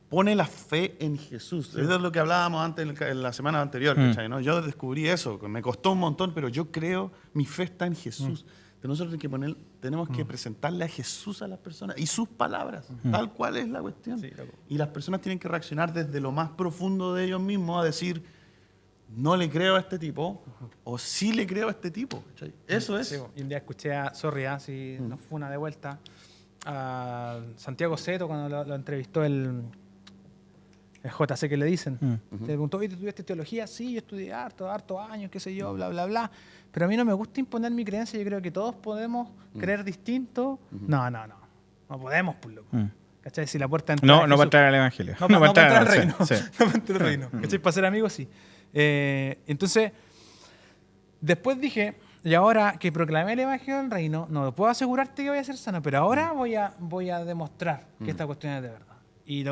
pone la fe en Jesús. Eso es lo que hablábamos antes en la semana anterior, ¿cachai? ¿No? Yo descubrí eso, que me costó un montón, pero yo creo, mi fe está en Jesús. Entonces nosotros tenemos que presentarle a Jesús a las personas y sus palabras, tal cual es la cuestión.
Sí, loco.
Y las personas tienen que reaccionar desde lo más profundo de ellos mismos a decir, no le creo a este tipo, o sí le creo a este tipo. ¿Cachai? Eso es.
Sí, y un día escuché a, sorry, si nos fue una de vuelta, a Santiago Seto cuando lo entrevistó el JC que le dicen. Le preguntó, ¿tú estudiaste teología? Sí, yo estudié harto años, qué sé yo, bla, bla, bla. Pero a mí no me gusta imponer mi creencia, yo creo que todos podemos creer distinto. No podemos, por loco. ¿Cachai? Si la puerta de entrada
No
es
va a
Jesús.
entrar al Evangelio.
No para entrar al reino.
Sí.
No para entrar al reino. ¿Cachai? Para ser amigos, sí. Entonces, después dije, y ahora que proclamé el Evangelio del Reino, no puedo asegurarte que voy a ser sano, pero ahora voy a demostrar que esta cuestión es de verdad. Y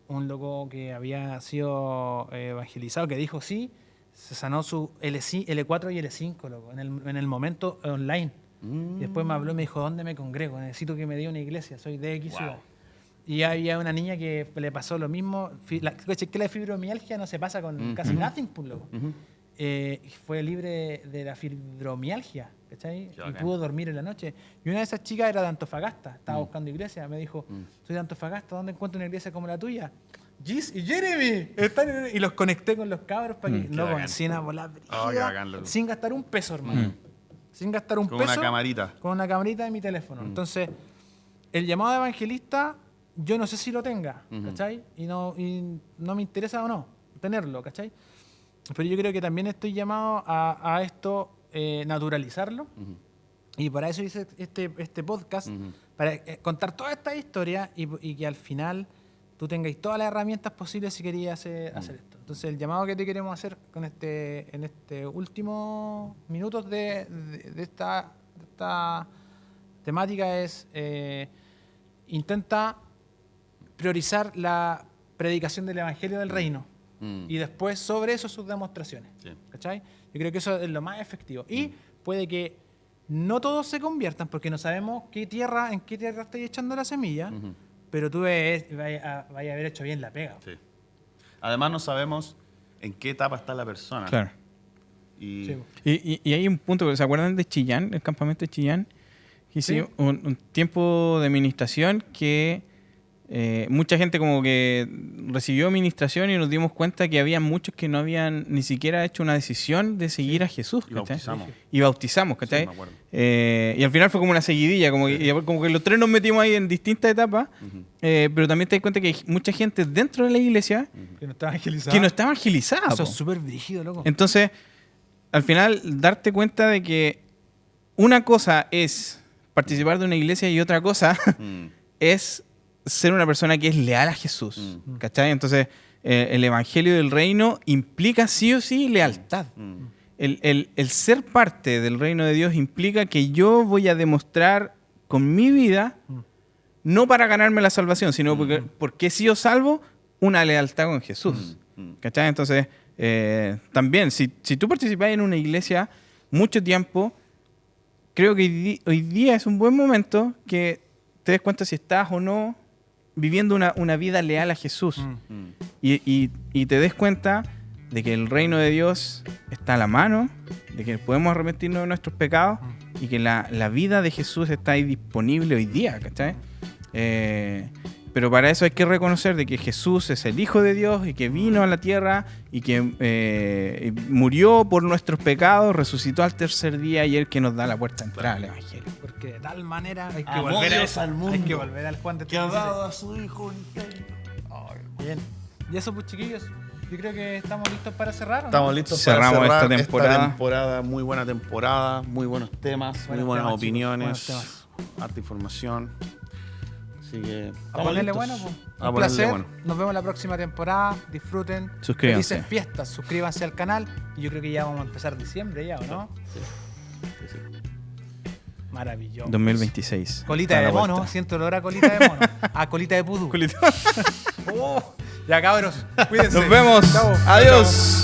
un loco que había sido evangelizado, que dijo sí, se sanó su L4 y L5, loco, en el momento online. Y después me habló y me dijo, ¿dónde me congrego? Necesito que me dé una iglesia, soy de X ciudad. Y había una niña que le pasó lo mismo. Que la fibromialgia no se pasa con casi nothing, pues, loco. Fue libre de la fibromialgia, ¿cachai? Y pudo dormir en la noche. Y una de esas chicas era de Antofagasta, estaba buscando iglesia. Me dijo, soy de Antofagasta, ¿dónde encuentro una iglesia como la tuya? Gis y Jeremy y los conecté con los cabros para que no encina volar sin gastar un peso, hermano. Sin gastar un
Con
peso.
una camarita.
Con una camarita de mi teléfono. Entonces, el llamado de evangelista, yo no sé si lo tenga, ¿cachai? Y no me interesa o no tenerlo, ¿cachai? pero yo creo que también estoy llamado a esto, naturalizarlo. Y para eso hice este podcast, para contar toda esta historia y que al final tú tengáis todas las herramientas posibles si querías hacer esto. Entonces, el llamado que te queremos hacer en este último minutos de esta temática es intenta priorizar la predicación del Evangelio del Reino y después sobre eso sus demostraciones.
Sí.
¿Cachai? Yo creo que eso es lo más efectivo. Y puede que no todos se conviertan porque no sabemos en qué tierra estáis echando la semilla, pero tú vayas a haber hecho bien la pega.
Sí. Además no sabemos en qué etapa está la persona.
Claro.
Y
Sí.
Y hay un punto, ¿se acuerdan de Chillán, el campamento de Chillán? Que hicimos un tiempo de administración que mucha gente como que recibió administración y nos dimos cuenta que había muchos que no habían ni siquiera hecho una decisión de seguir a Jesús.
Y
¿cachai?
bautizamos.
Y bautizamos, ¿cachai?
Sí, me acuerdo.
Y al final fue como una seguidilla, como que los tres nos metimos ahí en distintas etapas, pero también te das cuenta que hay mucha gente dentro de la iglesia
Que no está evangelizado.
que no está evangelizada.
Eso
po.
es súper brígido, loco.
Entonces, al final, darte cuenta de que una cosa es participar de una iglesia y otra cosa es ser una persona que es leal a Jesús. ¿Cachai? Entonces, el evangelio del reino implica sí o sí lealtad. El ser parte del reino de Dios implica que yo voy a demostrar con mi vida, no para ganarme la salvación, sino porque he sido salvo, una lealtad con Jesús. ¿Cachai? Entonces, también, si tú participas en una iglesia mucho tiempo, creo que hoy día es un buen momento que te des cuenta si estás o no viviendo una vida leal a Jesús. Y te des cuenta de que el reino de Dios está a la mano, de que podemos arrepentirnos de nuestros pecados y que la vida de Jesús está ahí disponible hoy día, ¿cachai? Pero para eso hay que reconocer de que Jesús es el Hijo de Dios y que vino a la tierra y que murió por nuestros pecados, resucitó al tercer día y Él que nos da la puerta de entrada al Evangelio.
Porque de tal manera hay que
Amó
volver a
Dios
eso.
al mundo,
Hay que volver al Juan de
que ha
3:16.
dado a su Hijo unigénito.
Bien. Y eso, pues, chiquillos, yo creo que estamos listos para cerrar. ¿o no?
Estamos listos
Cerramos
para cerrar
esta temporada.
temporada. Muy buena temporada, muy buenos temas, muy
Buenos
buenas
temas,
opiniones,
chicos, buenos
harta información. Así que
A
estamos
ponerle
listos.
bueno, pues.
A
Un
ponerle
placer.
bueno.
Nos vemos la próxima temporada. Disfruten.
Suscríbanse.
Felices fiestas. Suscríbanse al canal. Y yo creo que ya vamos a empezar diciembre ya, ¿o no?
Sí, sí.
Maravilloso.
2026.
Colita
Está a
de
la
mono.
vuelta.
Siento olor a colita de mono. A colita de pudú.
Colita.
Oh, ya cabros. Cuídense.
Nos vemos.
Chao.
Adiós.